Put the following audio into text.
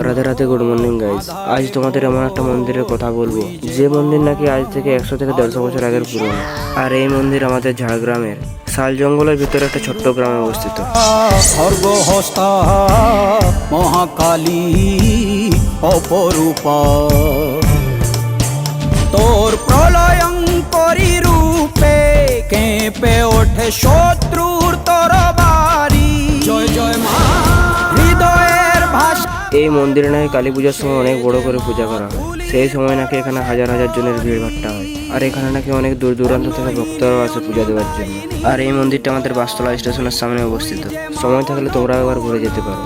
Radhe Radhe, good morning guys. আজ তোমাদের এমন একটা মন্দিরের কথা বলবো, যে মন্দির নাকি আজ থেকে 100 থেকে 150 বছর আগের পুরনো। আর এই মন্দির আমাদের ঝাড়গ্রামের শাল জঙ্গলের ভিতরে একটা ছোট্ট গ্রামে অবস্থিত। খর্গহস্তা মহাকালী অপরূপা, তোর প্রলয়ঙ্করী রূপে কেঁপে ওঠে শত্রুর তরবারি। জয় জয় মা, হৃদয়ের ভাষা। এই মন্দিরে নাকি কালী পূজার সময় অনেক বড় করে পূজা করা হয়। সেই সময় নাকি এখানে হাজার হাজার জনের ভিড় ভাট্টা হয়। আর এখানে নাকি অনেক দূর দূরান্ত থেকে ভক্তরাও আসে পূজা দেওয়ার জন্য। আর এই মন্দিরটা আমাদের বাসতলা স্টেশনের সামনে অবস্থিত। সময় থাকলে তোমরা একবার ঘুরে যেতে পারো।